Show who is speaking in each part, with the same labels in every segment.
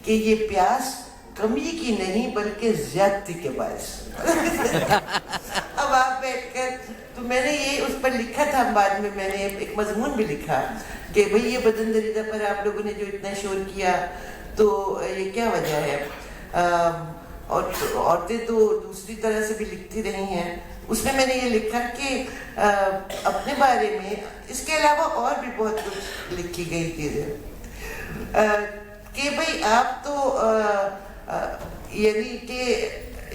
Speaker 1: کہ یہ پیاس کمی کی نہیں بلکہ زیادتی کے باعث. اب آپ بیٹھ کر تو میں نے یہ اس پر لکھا تھا, بعد میں نے ایک مضمون بھی لکھا کہ بھئی یہ بدن دریدہ پر آپ لوگوں نے جو اتنا شور کیا تو یہ کیا وجہ ہے. اور عورتیں تو دوسری طرح سے بھی لکھتی رہی ہیں. اس میں نے یہ لکھا کہ اپنے بارے میں اس کے علاوہ اور بھی بہت کچھ لکھی گئی چیزیں کہ بھئی آپ تو یعنی کہ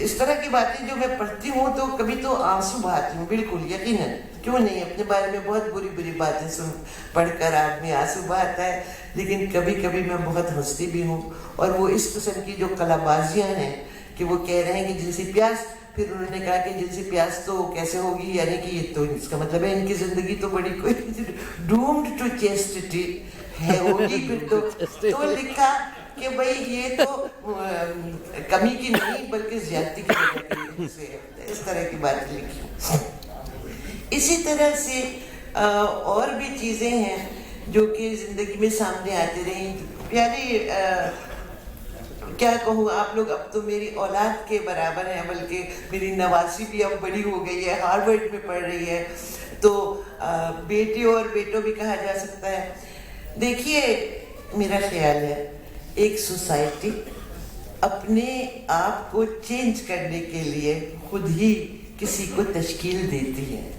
Speaker 1: اس طرح کی باتیں جو میں پڑھتی ہوں تو کبھی تو آنسو بہاتی ہوں, بالکل یقیناً, کیوں نہیں. اپنے بارے میں بہت بری بری باتیں پڑھ کر آدمی آنسو بہاتا ہے, لیکن کبھی کبھی میں بہت ہنستی بھی ہوں. اور وہ اس قسم کی جو کلابازیاں ہیں کہ وہ کہہ رہے ہیں کہ جنسی پیاس, پھر انہوں نے کہا کہ جنسی پیاس تو کیسے ہوگی, یعنی کہ یہ تو اس کا مطلب ہے ان کی زندگی تو بڑی کوئی ڈومڈ ٹو چیسٹی ہے ہوگی. پھر تو لکھا کہ بھئی یہ تو کمی کی نہیں بلکہ زیادتی کی وجہ سے, اس طرح کی باتیں لکھی. اسی طرح سے اور بھی چیزیں ہیں جو کہ زندگی میں سامنے آتی رہیں. پیاری کیا کہوں, آپ لوگ اب تو میری اولاد کے برابر ہیں, بلکہ میری نواسی بھی اب بڑی ہو گئی ہے, ہارورڈ میں پڑھ رہی ہے, تو بیٹی اور بیٹوں بھی کہا جا سکتا ہے. دیکھیے میرا خیال ہے ایک سوسائٹی اپنے آپ کو چینج کرنے کے لیے خود ہی کسی کو تشکیل دیتی ہے.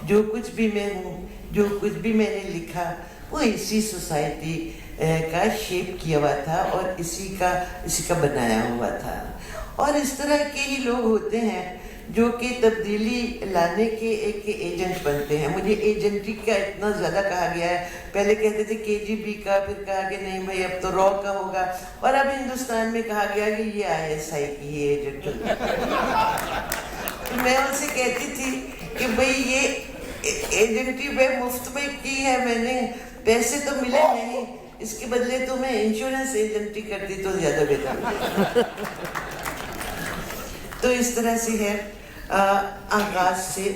Speaker 1: جو کچھ بھی میں ہوں, جو کچھ بھی میں نے لکھا, وہ اسی سوسائٹی کا شیپ کیا ہوا تھا اور اسی کا بنایا ہوا تھا. اور اس طرح کے ہی لوگ ہوتے ہیں جو کہ تبدیلی لانے کے ایک ایجنٹ بنتے ہیں. مجھے ایجنٹی کا اتنا زیادہ کہا گیا ہے, پہلے کہتے تھے KGB کا, پھر کہا کہ نہیں بھائی اب تو را کا ہوگا, اور اب ہندوستان میں کہا گیا کہ یہ ISI کی ایجنٹ. میں ان سے کہتی تھی کہ بھئی یہ ایجنٹی میں مفت میں کی ہے میں نے, پیسے تو ملے نہیں, اس کے بدلے تو میں انشورنس ایجنٹی کرتی تو زیادہ بہتر. تو اس طرح سے ہے آغاز سے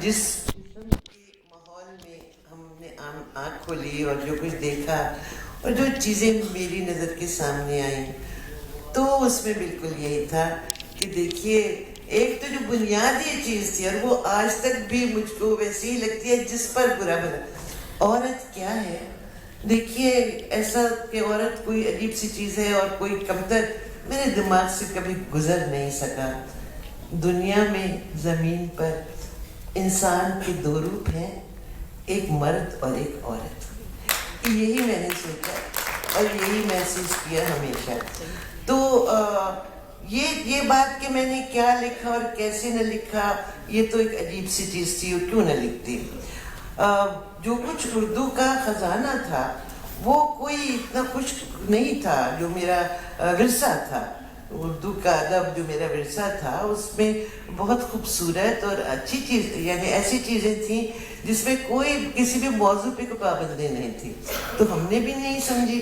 Speaker 1: جس ماحول میں ہم نے آنکھ کھولی اور جو کچھ دیکھا اور جو چیزیں میری نظر کے سامنے آئیں, تو اس میں بالکل یہی تھا کہ دیکھیے ایک تو جو بنیادی چیز تھی, اور وہ آج تک بھی مجھ کو ویسی ہی لگتی ہے جس پر برا بھلا, عورت کیا ہے. دیکھیے ایسا کہ عورت کوئی عجیب سی چیز ہے اور کوئی کمتر میرے دماغ سے کبھی گزر نہیں سکا. دنیا میں زمین پر انسان کے دو روپ ہیں, ایک مرد اور ایک عورت. یہی میں نے سوچا اور یہی محسوس کیا ہمیشہ. تو یہ بات کہ میں نے کیا لکھا اور کیسے نہ لکھا, یہ تو ایک عجیب سی چیز تھی, اور کیوں نہ لکھتی. جو کچھ اردو کا خزانہ تھا وہ کوئی اتنا کچھ نہیں تھا. جو میرا ورثہ تھا, اردو کا ادب جو میرا ورثہ تھا, اس میں بہت خوبصورت اور اچھی چیز, یعنی ایسی چیزیں تھیں جس میں کوئی کسی بھی موضوع پہ کوئی پابندی نہیں تھی, تو ہم نے بھی نہیں سمجھی.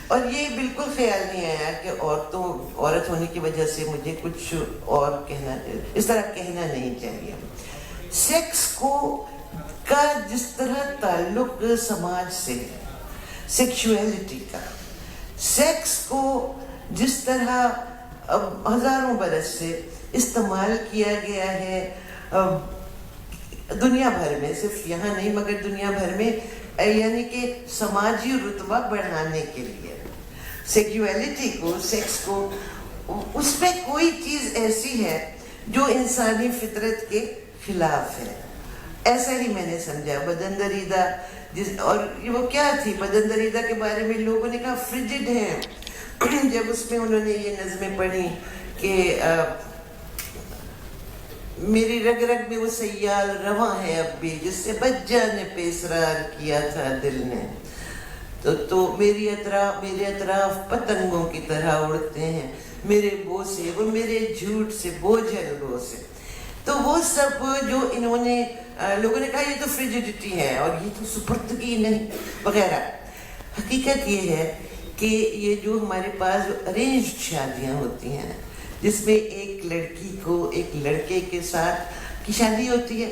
Speaker 1: اور یہ بالکل خیال نہیں آیا کہ عورت ہونے کی وجہ سے مجھے کچھ اور کہنا, اس طرح کہنا نہیں چاہیے. سیکس کا جس طرح تعلق سماج سے ہے, سیکشولیٹی کا, سیکس کو جس طرح ہزاروں برس سے استعمال کیا گیا ہے دنیا بھر میں, صرف یہاں نہیں مگر دنیا بھر میں, یعنی کہ سماجی رتبہ بڑھانے کے لیے سیکشولیٹی کو, سیکس کو, اس میں کوئی چیز ایسی ہے جو انسانی فطرت کے خلاف ہے. ایسا ہی میں نے سمجھا. بدن دریدہ اور وہ کیا تھی, بدن دریدہ کے بارے میں لوگوں نے کہا فریجڈ ہے. جب اس میں انہوں نے یہ نظمیں پڑھی کہ میری رگ رگ میں وہ سیال رواں ہے اب بھی, جس سے بچ جانے پہ اصرار کیا تھا دل نے, تو میرے اطراف پتنگوں کی طرح اڑتے ہیں میرے بوسے, وہ میرے جھوٹ سے بوجھل بوسے. تو وہ سب جو انہوں نے لوگوں نے کہا یہ تو فریجڈیٹی ہے اور یہ تو سپردگی نہیں وغیرہ. حقیقت یہ ہے کہ یہ جو ہمارے پاس جو ارینجڈ شادیاں ہوتی ہیں, جس میں ایک لڑکی کو ایک لڑکے کے ساتھ کی شادی ہوتی ہے,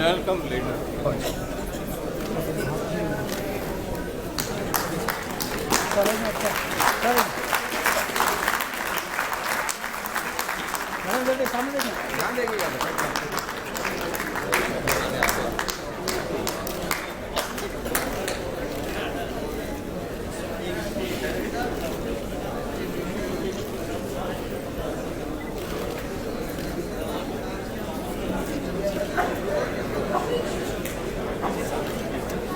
Speaker 2: I'll come later.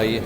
Speaker 3: آئیے.